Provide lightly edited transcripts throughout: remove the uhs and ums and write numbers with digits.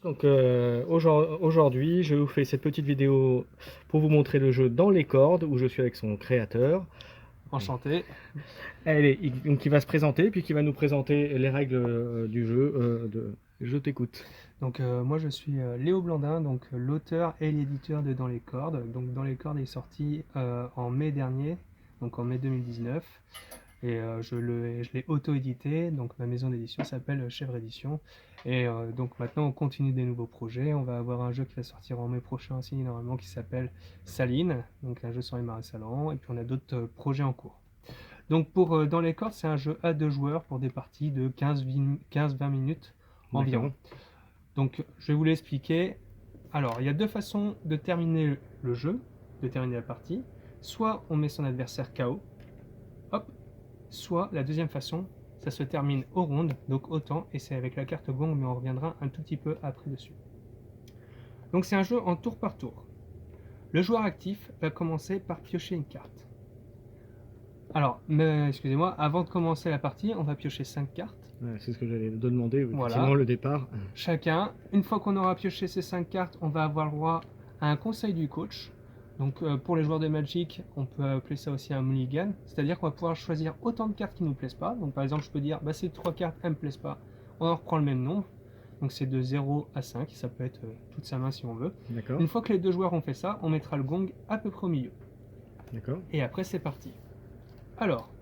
Donc aujourd'hui, je vous fais cette petite vidéo pour vous montrer le jeu Dans les cordes, où je suis avec son créateur. Enchanté. Donc il va se présenter, puis qui va nous présenter les règles du jeu. Je t'écoute. Donc moi je suis Léo Blandin, donc l'auteur et l'éditeur de Dans les cordes. Donc Dans les cordes est sorti en mai dernier, donc en mai 2019. Et je l'ai auto-édité, donc ma maison d'édition s'appelle Chèvre Édition. Et donc maintenant on continue des nouveaux projets. On va avoir un jeu qui va sortir en mai prochain aussi normalement qui s'appelle Saline, donc un jeu sur les marais salants. Et puis on a d'autres projets en cours. Donc pour Dans les cordes, c'est un jeu à deux joueurs pour des parties de 15-20 minutes environ. Donc je vais vous l'expliquer. Alors il y a deux façons de terminer le jeu, de terminer la partie. Soit on met son adversaire KO, hop. Soit la deuxième façon, ça se termine au round, donc autant, et c'est avec la carte gong, mais on reviendra un tout petit peu après dessus. Donc c'est un jeu en tour par tour. Le joueur actif va commencer par piocher une carte. Alors, excusez-moi, avant de commencer la partie, on va piocher 5 cartes. Ouais, c'est ce que j'allais te demander, Voilà. effectivement, le départ. Chacun, une fois qu'on aura pioché ces 5 cartes, on va avoir le droit à un conseil du coach. Donc pour les joueurs de Magic, on peut appeler ça aussi un mulligan, c'est-à-dire qu'on va pouvoir choisir autant de cartes qui ne nous plaisent pas. Donc par exemple, je peux dire, bah, ces 3 cartes, elles ne me plaisent pas, on en reprend le même nombre. Donc c'est de 0 à 5, ça peut être toute sa main si on veut. Une fois que les deux joueurs ont fait ça, on mettra le gong à peu près au milieu. Et après c'est parti. Alors,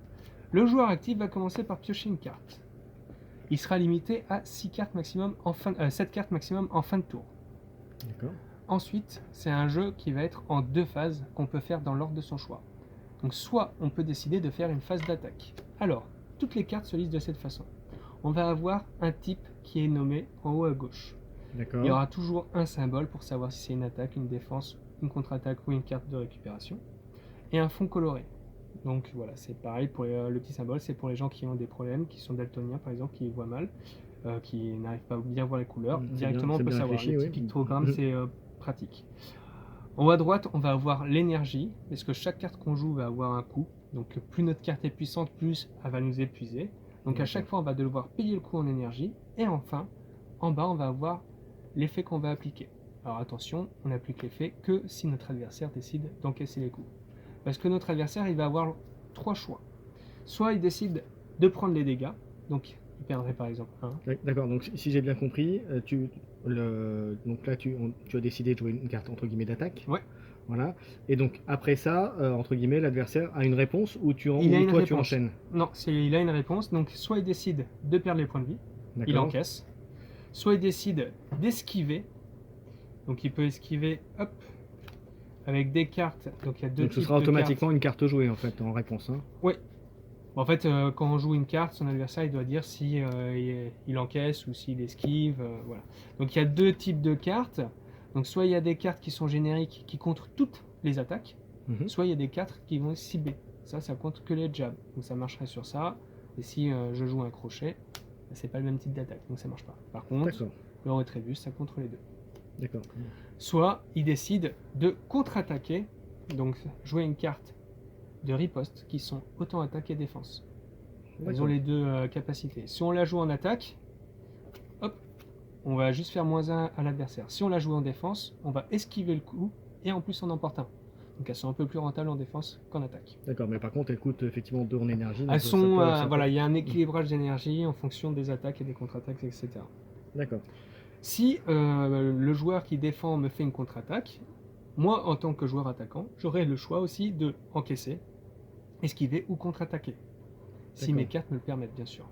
le joueur actif va commencer par piocher une carte. Il sera limité à 7 cartes maximum en fin de tour. Ensuite, c'est un jeu qui va être en deux phases qu'on peut faire dans l'ordre de son choix. Donc soit on peut décider de faire une phase d'attaque. Alors, toutes les cartes se lisent de cette façon. On va avoir un type qui est nommé en haut à gauche. Il y aura toujours un symbole pour savoir si c'est une attaque, une défense, une contre-attaque ou une carte de récupération. Et un fond coloré. Donc voilà, c'est pareil pour le petit symbole, c'est pour les gens qui ont des problèmes, qui sont daltoniens par exemple, qui voient mal, qui n'arrivent pas à bien voir les couleurs. Directement on peut savoir. Les petits pictogrammes, c'est pratique. En haut à droite, on va avoir l'énergie, parce que chaque carte qu'on joue va avoir un coût. Donc plus notre carte est puissante, plus elle va nous épuiser. Donc à chaque fois, on va devoir payer le coût en énergie. Et enfin, en bas, on va avoir l'effet qu'on va appliquer. Alors attention, on n'applique l'effet que si notre adversaire décide d'encaisser les coups. Parce que notre adversaire, il va avoir trois choix. Soit il décide de prendre les dégâts, donc il perdrait par exemple 1. D'accord, donc si j'ai bien compris, donc là tu as décidé de jouer une carte entre guillemets d'attaque. Ouais. Voilà. Et donc après ça, entre guillemets, l'adversaire a une réponse ou tu enchaînes. Non, il a une réponse. Donc soit il décide de perdre les points de vie, il encaisse. Soit il décide d'esquiver. Donc il peut esquiver, hop, avec des cartes. Donc il y a deux donc types ce sera de automatiquement cartes. une carte jouée en fait en réponse. Hein. Oui. En fait, quand on joue une carte, son adversaire il doit dire si il encaisse ou s'il esquive. Voilà. Donc il y a deux types de cartes. Donc soit il y a des cartes qui sont génériques qui contrent toutes les attaques, soit il y a des cartes qui vont cibler. Ça compte que les jabs. Donc ça marcherait sur ça. Et si je joue un crochet, c'est pas le même type d'attaque, donc ça marche pas. Par contre, le retrébus, ça contre les deux. D'accord. Soit il décide de contre-attaquer, donc jouer une carte de riposte qui sont autant attaque et défense. Ils ont les deux capacités. Si on la joue en attaque, hop, on va juste faire -1 à l'adversaire. Si on la joue en défense, on va esquiver le coup et en plus on en porte un. Donc elles sont un peu plus rentables en défense qu'en attaque. D'accord, mais par contre elles coûtent effectivement 2 en énergie. Elles sont, voilà, il y a un équilibrage d'énergie en fonction des attaques et des contre-attaques, etc. D'accord. Si le joueur qui défend me fait une contre-attaque, moi en tant que joueur attaquant, j'aurai le choix aussi de encaisser, esquiver ou contre-attaquer. Si mes cartes me le permettent, bien sûr.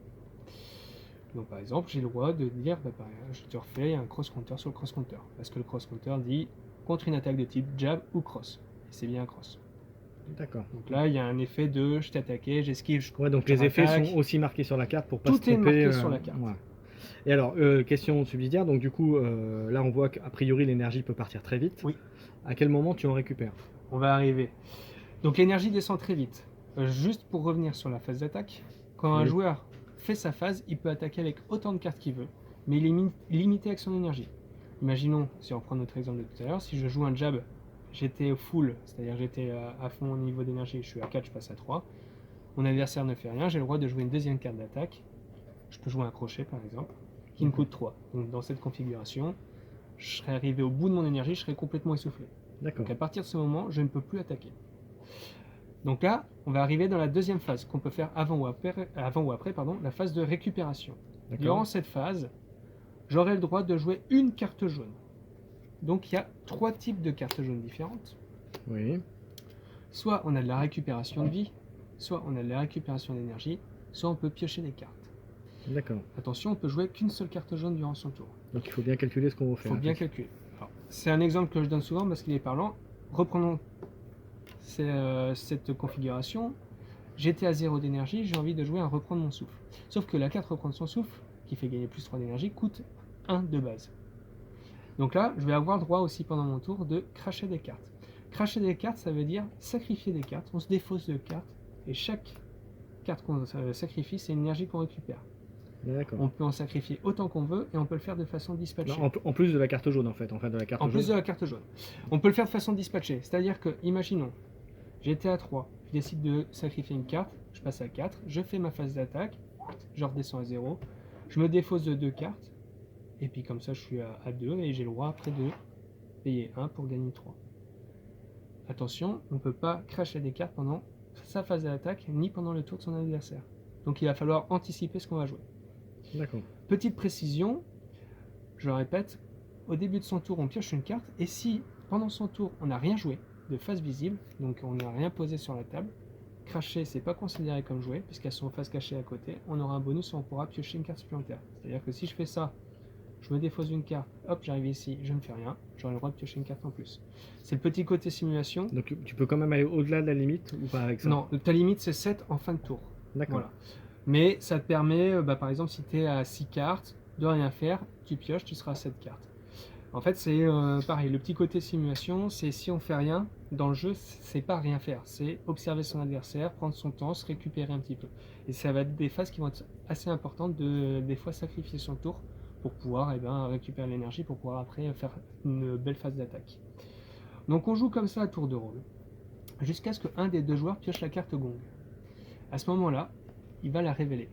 Donc par exemple, j'ai le droit de dire, je te refais un cross-counter sur le cross-counter. Parce que le cross-counter dit contre une attaque de type jab ou cross. Et c'est bien un cross. D'accord. Donc là, il y a un effet de je t'ai attaqué, j'esquive, ouais, donc les effets sont aussi marqués sur la carte pour pas se tromper. Tout est marqué sur la carte. Ouais. Et alors, question subsidiaire, donc du coup, là on voit qu'a priori l'énergie peut partir très vite. Oui. À quel moment tu en récupères? On va arriver. Donc l'énergie descend très vite. Juste pour revenir sur la phase d'attaque, quand un joueur fait sa phase, il peut attaquer avec autant de cartes qu'il veut, mais il est limité avec son énergie. Imaginons, si on reprend notre exemple de tout à l'heure, si je joue un jab, j'étais full, c'est-à-dire j'étais à fond au niveau d'énergie, je suis à 4, je passe à 3. Mon adversaire ne fait rien, j'ai le droit de jouer une deuxième carte d'attaque. Je peux jouer un crochet par exemple, qui me coûte 3. Donc dans cette configuration, je serai arrivé au bout de mon énergie, je serai complètement essoufflé. D'accord. Donc à partir de ce moment, je ne peux plus attaquer. Donc là, on va arriver dans la deuxième phase qu'on peut faire avant ou après, la phase de récupération. D'accord. Durant cette phase, j'aurai le droit de jouer une carte jaune. Donc il y a 3 types de cartes jaunes différentes. Oui. Soit on a de la récupération de vie, soit on a de la récupération d'énergie, soit on peut piocher des cartes. D'accord. Attention, on peut jouer qu'une seule carte jaune durant son tour. Donc il faut bien calculer ce qu'on va Il faire. faut bien calculer. C'est un exemple que je donne souvent parce qu'il est parlant. Reprenons cette configuration. J'étais à 0 d'énergie, j'ai envie de jouer un reprendre mon souffle. Sauf que la carte reprendre son souffle, qui fait gagner plus 3 d'énergie, coûte 1 de base. Donc là, je vais avoir le droit aussi pendant mon tour de cracher des cartes. Cracher des cartes, ça veut dire sacrifier des cartes. On se défausse de cartes et chaque carte qu'on sacrifie, c'est une énergie qu'on récupère. D'accord. On peut en sacrifier autant qu'on veut et on peut le faire de façon dispatchée. En plus de la carte jaune en fait, de la carte En jaune. plus de la carte jaune. On peut le faire de façon dispatchée. C'est-à-dire que, imaginons, j'étais à 3, je décide de sacrifier une carte, je passe à 4, je fais ma phase d'attaque, je redescends à 0, je me défausse de 2 cartes, et puis comme ça je suis à 2 et j'ai le droit après de payer 1 pour gagner 3. Attention, on ne peut pas cracher des cartes pendant sa phase d'attaque ni pendant le tour de son adversaire. Donc il va falloir anticiper ce qu'on va jouer. D'accord. Petite précision, je le répète, au début de son tour on pioche une carte et si pendant son tour on n'a rien joué de face visible, donc on n'a rien posé sur la table, cracher c'est pas considéré comme joué puisqu'elles sont en face cachée à côté, on aura un bonus et on pourra piocher une carte supplémentaire. C'est-à-dire que si je fais ça, je me défausse une carte, hop j'arrive ici, je ne fais rien, j'aurai le droit de piocher une carte en plus. C'est le petit côté simulation. Donc tu peux quand même aller au-delà de la limite ou pas avec ça? Non, ta limite c'est 7 en fin de tour. D'accord. Voilà. Mais ça te permet, par exemple, si tu es à 6 cartes, de rien faire, tu pioches, tu seras à 7 cartes. En fait, c'est pareil, le petit côté simulation, c'est si on fait rien, dans le jeu, c'est pas rien faire, c'est observer son adversaire, prendre son temps, se récupérer un petit peu. Et ça va être des phases qui vont être assez importantes de, des fois, sacrifier son tour pour pouvoir récupérer l'énergie, pour pouvoir après faire une belle phase d'attaque. Donc on joue comme ça à tour de rôle, jusqu'à ce qu'un des deux joueurs pioche la carte gong. À ce moment-là, il va la révéler.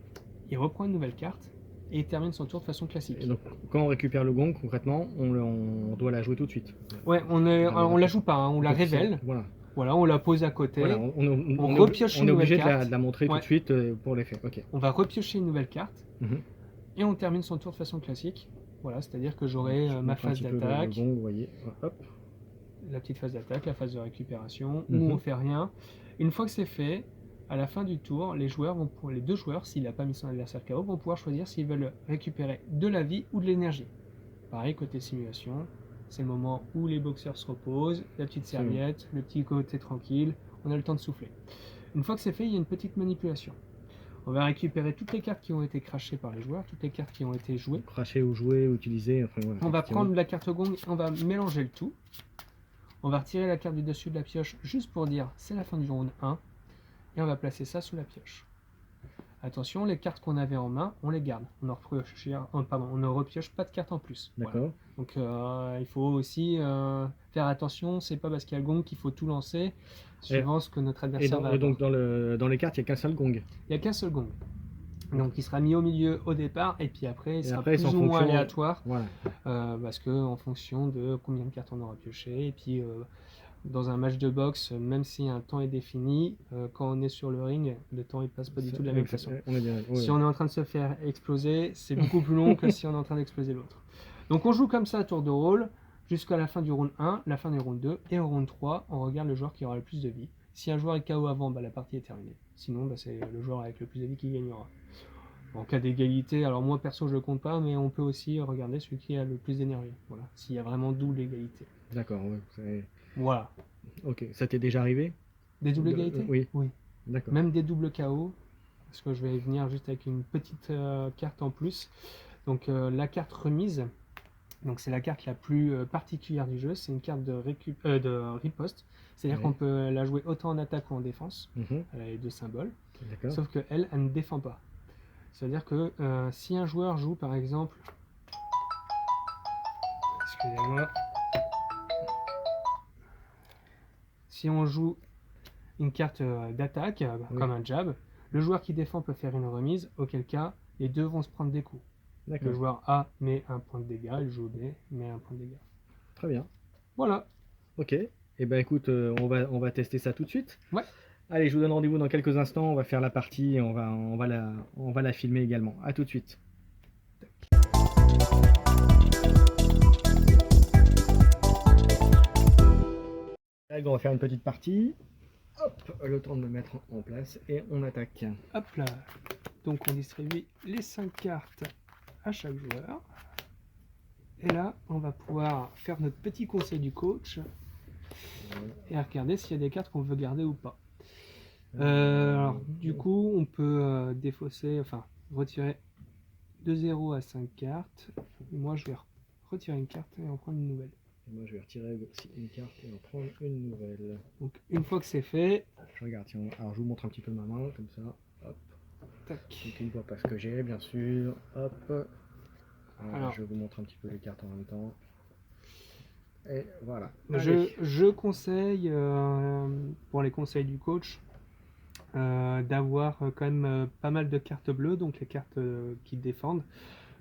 Il reprend une nouvelle carte et il termine son tour de façon classique. Et donc quand on récupère le gong, concrètement, on doit la jouer tout de suite. Ouais, on la joue pas, hein, on la révèle. Voilà, on la pose à côté. Voilà, on repioche une nouvelle carte. On est obligé de la montrer tout de suite pour l'effet. Ok. On va repiocher une nouvelle carte et on termine son tour de façon classique. Voilà, c'est-à-dire que j'aurai ma phase d'attaque, vous voyez. Hop. la petite phase d'attaque, la phase de récupération, où on fait rien. Une fois que c'est fait, à la fin du tour, les deux joueurs, s'il n'a pas mis son adversaire KO, vont pouvoir choisir s'ils veulent récupérer de la vie ou de l'énergie. Pareil, côté simulation, c'est le moment où les boxeurs se reposent, la petite serviette, le petit côté tranquille, on a le temps de souffler. Une fois que c'est fait, il y a une petite manipulation. On va récupérer toutes les cartes qui ont été crachées par les joueurs, toutes les cartes qui ont été jouées. Crachées ou jouées, utilisées. Enfin, voilà, on va prendre la carte gong, on va mélanger le tout. On va retirer la carte du dessus de la pioche juste pour dire c'est la fin du round 1. Et on va placer ça sous la pioche. Attention, les cartes qu'on avait en main, on les garde. On ne repioche pas de cartes en plus. D'accord. Voilà. Donc il faut aussi faire attention, c'est pas parce qu'il y a le gong qu'il faut tout lancer, suivant ce que notre adversaire va. Et donc dans les cartes, il n'y a qu'un seul gong. Il n'y a qu'un seul gong. Donc il sera mis au milieu au départ, et puis après il sera après, plus ou moins aléatoire, voilà. parce que en fonction de combien de cartes on aura pioché, et puis dans un match de boxe, même si un temps est défini, quand on est sur le ring, le temps il passe pas du tout de la même façon. Si on est en train de se faire exploser, c'est beaucoup plus long que si on est en train d'exploser l'autre. Donc on joue comme ça à tour de rôle, jusqu'à la fin du round 1, la fin du round 2, et au round 3, on regarde le joueur qui aura le plus de vie. Si un joueur est KO avant, la partie est terminée. Sinon, c'est le joueur avec le plus de vie qui gagnera. En cas d'égalité, alors moi perso je ne compte pas, mais on peut aussi regarder celui qui a le plus d'énergie. Voilà, s'il y a vraiment double égalité. D'accord, ouais. Voilà. Ok, ça t'est déjà arrivé? Des doubles égalités? Oui. Oui. D'accord. Même des doubles KO, parce que je vais venir juste avec une petite carte en plus. Donc la carte remise, donc c'est la carte la plus particulière du jeu, c'est une carte de riposte. C'est-à-dire qu'on peut la jouer autant en attaque qu'en défense. Elle a les deux symboles. Sauf qu'elle ne défend pas. C'est-à-dire que si un joueur joue par exemple, excusez-moi, si on joue une carte d'attaque, comme un jab, le joueur qui défend peut faire une remise, auquel cas les deux vont se prendre des coups. Le D'accord. joueur A met un point de dégâts, le joueur B met un point de dégâts. Très bien. Voilà. Ok. Et ben écoute, on va tester ça tout de suite. Ouais. Allez, je vous donne rendez-vous dans quelques instants. On va faire la partie et on va la filmer également. À tout de suite. Allez, on va faire une petite partie. Hop, le temps de me mettre en place et on attaque. Hop là. Donc on distribue les 5 cartes à chaque joueur. Et là, on va pouvoir faire notre petit conseil du coach et regarder s'il y a des cartes qu'on veut garder ou pas. Alors, du coup, on peut défausser, enfin, retirer de 0 à 5 cartes. Moi, je vais retirer une carte et en prendre une nouvelle. Et moi, je vais retirer aussi une carte et en prendre une nouvelle. Donc, une fois que c'est fait, Je regarde, tiens, alors je vous montre un petit peu ma main, comme ça. Hop. tac. Donc, il ne voit pas ce que j'ai, bien sûr. Hop. Alors, je vous montre un petit peu les cartes en même temps. Et voilà. Je conseille, pour les conseils du coach, d'avoir quand même pas mal de cartes bleues, donc les cartes qui défendent.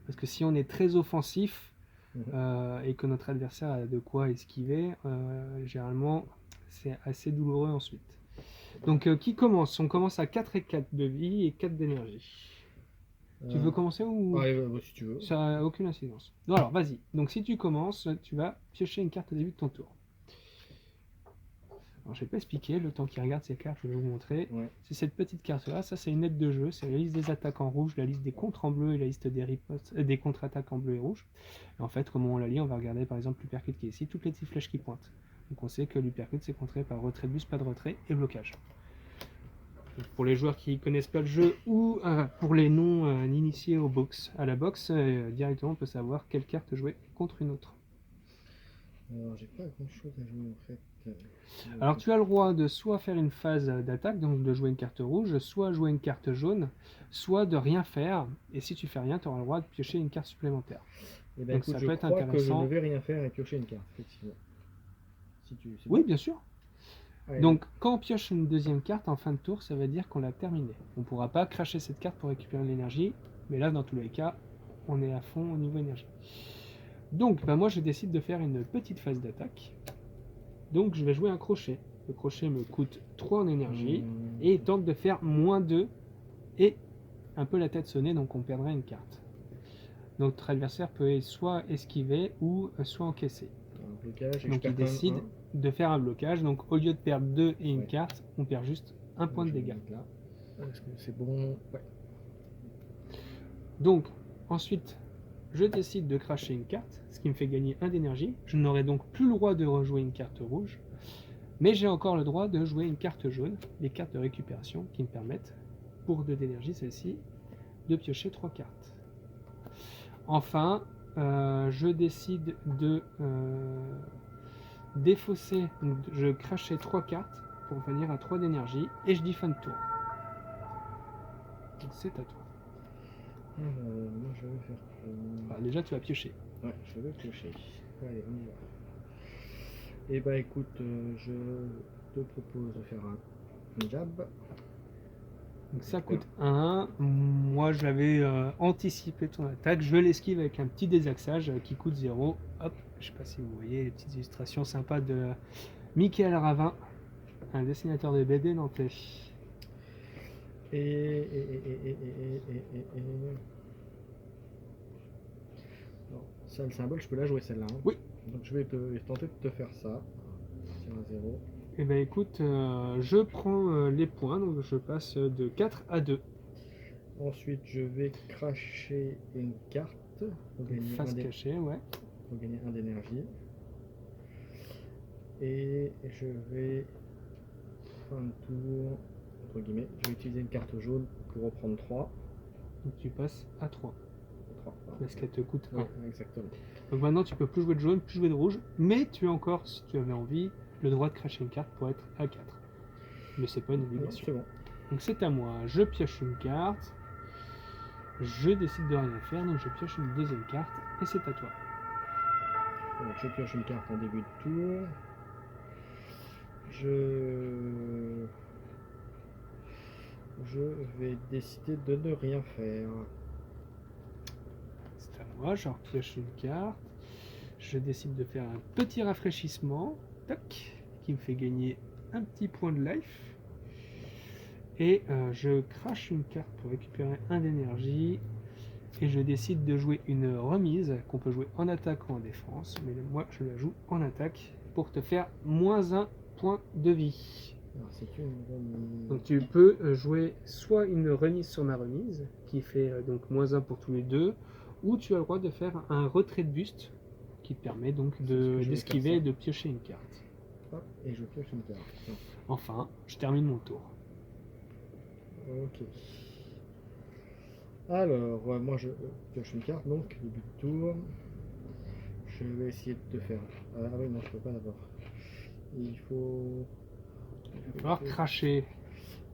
Parce que si on est très offensif et que notre adversaire a de quoi esquiver, généralement c'est assez douloureux ensuite. Donc qui commence? On commence à 4 et 4 de vie et 4 d'énergie. Tu veux commencer ou si tu veux. ça n'a aucune incidence? Non, alors vas-y. Donc si tu commences, tu vas piocher une carte au début de ton tour. Alors je vais pas expliquer, le temps qu'il regarde ces cartes, je vais vous montrer. Ouais. C'est cette petite carte là, ça c'est une aide de jeu, c'est la liste des attaques en rouge, la liste des contres en bleu et la liste des ripostes, des contre-attaques en bleu et rouge. Et en fait, comment on la lit, on va regarder par exemple l'hypercute qui est ici, toutes les petites flèches qui pointent. Donc on sait que l'hypercute c'est contré par retrait de bus, pas de retrait et blocage. Donc, pour les joueurs qui connaissent pas le jeu ou pour les non initiés à la boxe, directement on peut savoir quelle carte jouer contre une autre. Alors, j'ai pas grand chose à jouer en fait. Alors tu as le droit de soit faire une phase d'attaque, donc de jouer une carte rouge, soit jouer une carte jaune, soit de rien faire, et si tu fais rien, tu auras le droit de piocher une carte supplémentaire. Et ben Donc écoute, ça je peut être crois que je intéressant. ne vais rien faire et piocher une carte, effectivement. Si tu, c'est Oui, bon. bien sûr. Allez, Donc quand on pioche une deuxième carte en fin de tour, ça veut dire qu'on l'a terminé. On ne pourra pas cracher cette carte pour récupérer de l'énergie, mais là dans tous les cas, on est à fond au niveau énergie. Donc moi je décide de faire une petite phase d'attaque. Donc je vais jouer un crochet. Le crochet me coûte 3 en énergie et il tente de faire -2 et un peu la tête sonnée, donc on perdrait une carte. Notre adversaire peut soit esquiver ou soit encaisser. un blocage et Donc il décide de faire un blocage, donc au lieu de perdre 2 et une carte, on perd juste un point de dégâts. Là. Est-ce que c'est bon? Ouais. Donc ensuite, je décide de cracher une carte, ce qui me fait gagner 1 d'énergie. Je n'aurai donc plus le droit de rejouer une carte rouge, mais j'ai encore le droit de jouer une carte jaune, les cartes de récupération qui me permettent, pour 2 d'énergie celle-ci, de piocher 3 cartes. Enfin, je décide de défausser, donc je crachais 3 cartes pour venir à 3 d'énergie et je dis fin de tour. C'est à toi. Moi je vais faire. Alors, déjà tu vas piocher. Ouais, je vais piocher. Allez, on y va. Et bah écoute, je te propose de faire un jab. Donc ça coûte 1. Moi j'avais anticipé ton attaque. Je l'esquive avec un petit désaxage qui coûte 0. Hop, je sais pas si vous voyez les petites illustrations sympas de Michael Ravin, un dessinateur de BD nantais. Non, ça, le symbole, je peux la jouer celle-là. Hein. Oui. Donc je vais tenter de te faire ça. Tiens, un 0. Et ben écoute, je prends les points, donc je passe de 4 à 2. Ensuite, je vais cracher une carte pour gagner Face cachée, ouais. Pour gagner 1 d'énergie. Et je vais fin de tour, entre guillemets, je vais utiliser une carte jaune pour reprendre 3. Donc tu passes à 3. 3 parce qu'elle te coûte 1. Ouais, exactement. Donc maintenant tu peux plus jouer de jaune, plus jouer de rouge, mais tu as encore, si tu avais envie, le droit de cracher une carte pour être à 4. Mais c'est pas une obligation. C'est bon. Donc c'est à moi, je pioche une carte, je décide de rien faire, donc je pioche une deuxième carte, et c'est à toi. Donc je pioche une carte en début de tour. Je vais décider de ne rien faire. moi, je repioche une carte. Je décide de faire un petit rafraîchissement, tac, qui me fait gagner un petit point de life. Et je crache une carte pour récupérer un d'énergie. Et je décide de jouer une remise qu'on peut jouer en attaque ou en défense. Mais moi, je la joue en attaque pour te faire moins un point de vie. Alors, c'est une remise. Donc tu peux jouer soit une remise sur ma remise, qui fait donc moins 1 pour tous les deux, ou tu as le droit de faire un retrait de buste, qui te permet donc C'est ce que je vais d'esquiver faire, et de piocher une carte. Hop, et je pioche une carte. Enfin, je termine mon tour. Ok. Alors, moi je pioche une carte, donc début de tour. Je vais essayer de te faire. Ah oui, non, je peux pas d'abord. Il faut. Il va falloir cracher.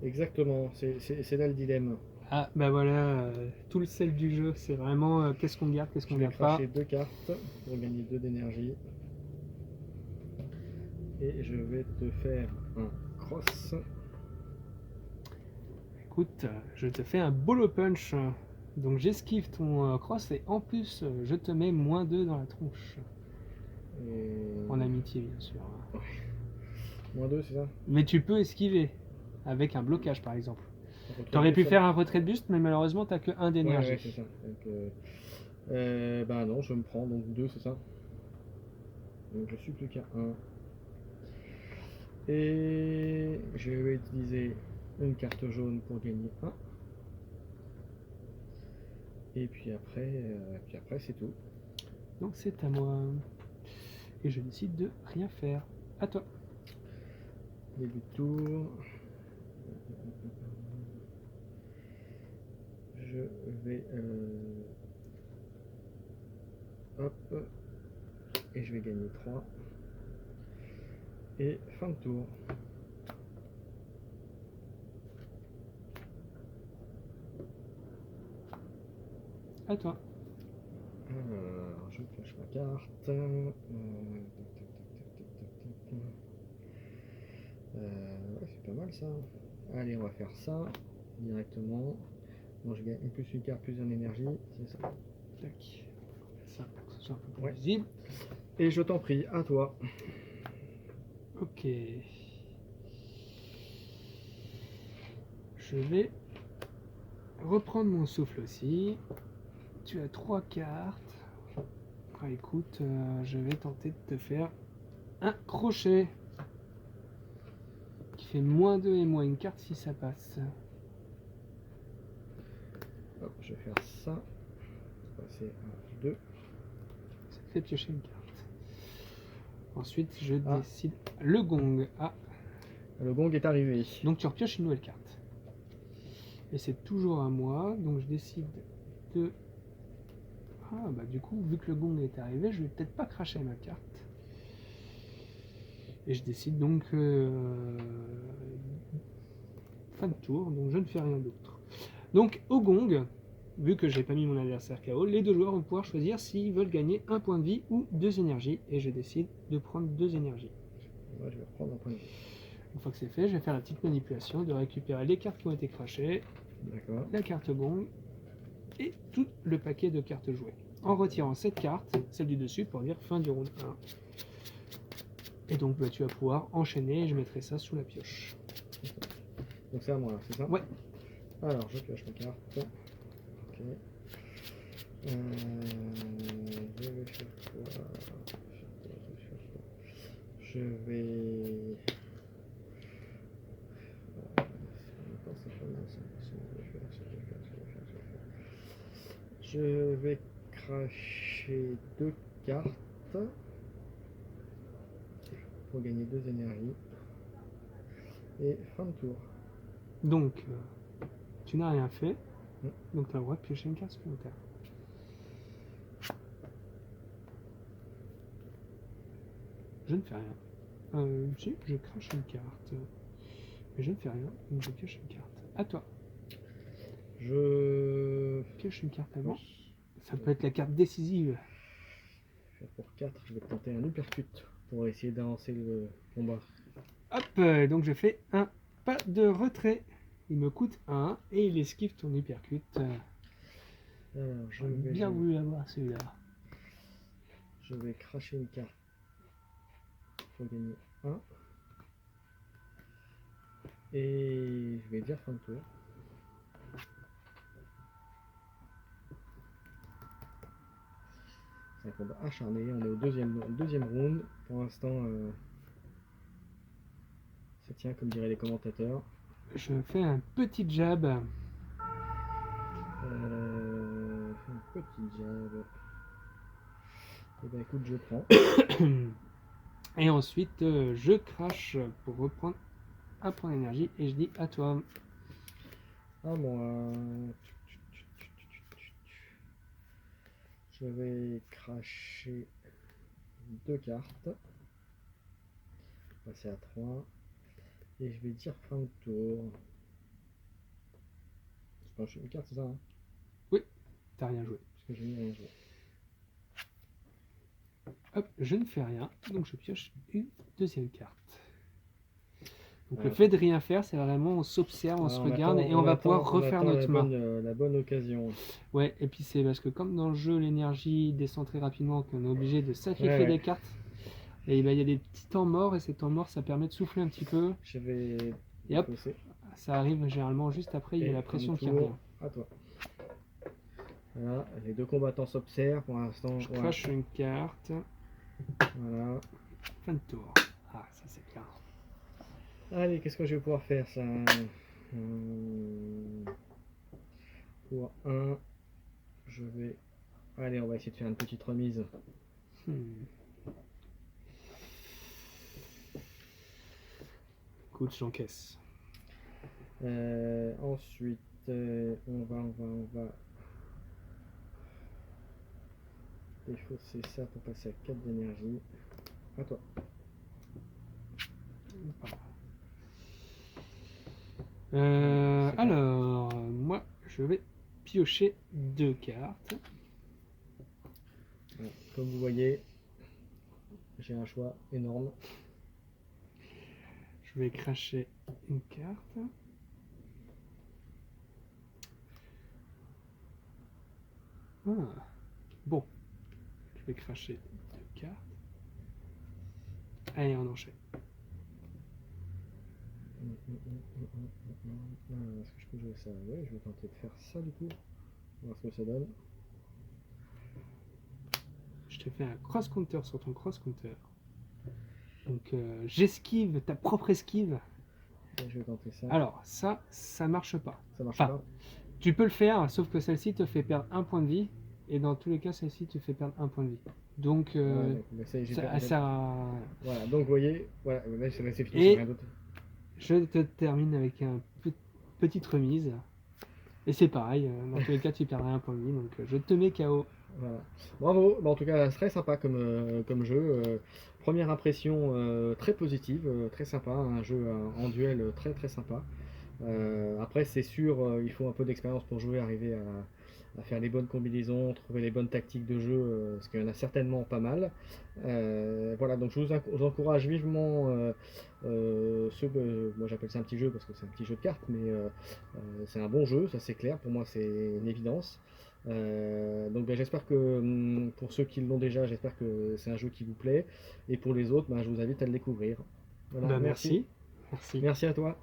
Exactement, c'est là le dilemme. Ah bah voilà, tout le sel du jeu, c'est vraiment qu'est-ce qu'on garde, qu'est-ce qu'on Je vais garde pas. cracher 2 cartes pour gagner 2 d'énergie. Et je vais te faire un cross. Écoute, je te fais un bolo punch. Donc j'esquive ton cross et en plus je te mets moins 2 dans la tronche. Et... En amitié bien sûr. Moins 2, c'est ça? Mais tu peux esquiver avec un blocage par exemple. Retrait T'aurais pu de faire un retrait de buste mais malheureusement t'as que 1 d'énergie. Ouais, c'est ça. Donc, bah non, je me prends donc 2, c'est ça? Donc je suis plus qu'à 1. Et je vais utiliser une carte jaune pour gagner 1. Et puis après c'est tout. Donc c'est à moi. Et je décide de rien faire. À toi. Début de tour. Je vais hop, et je vais gagner 3. Et fin de tour. À toi. Alors, je cache ma carte. Ouais, c'est pas mal ça. Allez, on va faire ça directement. Bon, je gagne plus une carte, plus une énergie, c'est ça. Tac. Ça pour que ce soit un peu plus Ouais. visible. Et je t'en prie, à toi. Ok. Je vais reprendre mon souffle aussi. Tu as 3 cartes. Ah, écoute, je vais tenter de te faire un crochet qui fait moins 2 et moins une carte si ça passe. Hop, je vais faire ça. Passer à 2. Ça te fait piocher une carte. Ensuite, je Ah. décide. Le gong. Ah, Le gong est arrivé. donc tu repioches une nouvelle carte. Et c'est toujours à moi, donc je décide de. Ah, bah du coup, vu que le gong est arrivé, je vais peut-être pas cracher ma carte. Et je décide donc. Fin de tour, donc je ne fais rien d'autre. Donc au gong, vu que j'ai pas mis mon adversaire KO, les deux joueurs vont pouvoir choisir s'ils veulent gagner un point de vie ou 2 énergies. Et je décide de prendre 2 énergies. Moi, je vais reprendre un point de vie. Une fois que c'est fait, je vais faire la petite manipulation de récupérer les cartes qui ont été crachées, D'accord. la carte gong et tout le paquet de cartes jouées. En retirant cette carte, celle du dessus, pour dire fin du round 1. Et donc bah, tu vas pouvoir enchaîner et je mettrai ça sous la pioche. Donc c'est à moi, c'est ça? Ouais. Alors, je pioche ma carte. Ok. Je vais faire quoi? Je vais... Je vais cracher 2 cartes pour gagner 2 énergies. Et fin de tour. Donc, tu n'as rien fait, donc tu as le droit de piocher une carte supplémentaire. Je ne fais rien. Si, je crache une carte. Mais je ne fais rien, donc je pioche une carte. À toi. Je Pioche une carte avant. Ça peut être la carte décisive. pour 4, je vais tenter un uppercut pour essayer d'avancer le combat. Hop, donc je fais un pas de retrait. Il me coûte 1 et il esquive ton uppercut. Alors, J'aurais bien voulu avoir celui-là. je vais cracher une carte pour gagner 1. Et je vais dire fin de tour. C'est un combat acharné, on est au deuxième round. Pour l'instant, ça tient comme diraient les commentateurs. Je fais un petit jab. Un petit jab. Et ben écoute, je prends. Et ensuite, je crache pour reprendre un point d'énergie et je dis à toi. Ah moi. Je vais cracher 2 cartes. Passer à 3. Et je vais dire fin de tour. Je crache une carte, c'est ça hein? T'as rien joué. Parce que j'ai mis rien joué. Hop, je ne fais rien, donc je pioche une deuxième carte. Donc le Ah, fait de rien faire, c'est vraiment on s'observe, on se regarde et on va pouvoir refaire notre main. La bonne occasion. Ouais, et puis c'est parce que comme dans le jeu, l'énergie descend très rapidement, qu'on est obligé de sacrifier Ouais. des cartes. Et ben, il y a des petits temps morts, et ces temps morts, ça permet de souffler un petit peu. Je vais. Et hop, Bosser. ça arrive généralement juste après, il y a Et la pression qui tour, revient. à toi. Voilà, les deux combattants s'observent pour l'instant. Je crache une carte. Voilà. Fin de tour. Ah, ça c'est bien. Allez, qu'est-ce que je vais pouvoir faire ça Pour 1, je vais. Allez, on va essayer de faire une petite remise. Écoute, j'encaisse. Ensuite, on va défausser ça pour passer à 4 d'énergie. À toi. Alors, moi, je vais piocher 2 cartes. Voilà. Comme vous voyez, j'ai un choix énorme. Je vais cracher une carte. Ah. Bon, je vais cracher 2 cartes. Allez, on enchaîne. Est-ce que je peux jouer ça? Ouais, je vais tenter de faire ça du coup. On va voir ce que ça donne. Je te fais un cross-counter sur ton cross-counter. Donc, j'esquive ta propre esquive. Et je vais tenter ça. Alors, ça marche pas. Ça marche Enfin, pas. Tu peux le faire, sauf que celle-ci te fait perdre 1 point de vie. Et dans tous les cas, celle-ci te fait perdre 1 point de vie. Donc, Ouais, mais ça, j'ai ça, pas- ça- Voilà, donc vous voyez, voilà, là, c'est fini, Et- c'est rien d'autre. je te termine avec une petite remise. Et c'est pareil, dans tous les cas, tu perdras 1 point de vie. Donc, je te mets KO. Voilà. Bravo, bah, en tout cas, très sympa comme jeu. Première impression très positive, très sympa, un jeu en duel très très sympa. Après, c'est sûr, il faut un peu d'expérience pour jouer, arriver à faire les bonnes combinaisons, trouver les bonnes tactiques de jeu, parce qu'il y en a certainement pas mal. Voilà, donc je vous encourage vivement moi j'appelle ça un petit jeu parce que c'est un petit jeu de cartes, mais c'est un bon jeu, ça c'est clair, pour moi c'est une évidence. Donc ben, j'espère que pour ceux qui l'ont déjà, j'espère que c'est un jeu qui vous plaît, et pour les autres, ben, je vous invite à le découvrir. Voilà, Bah, merci. merci à toi.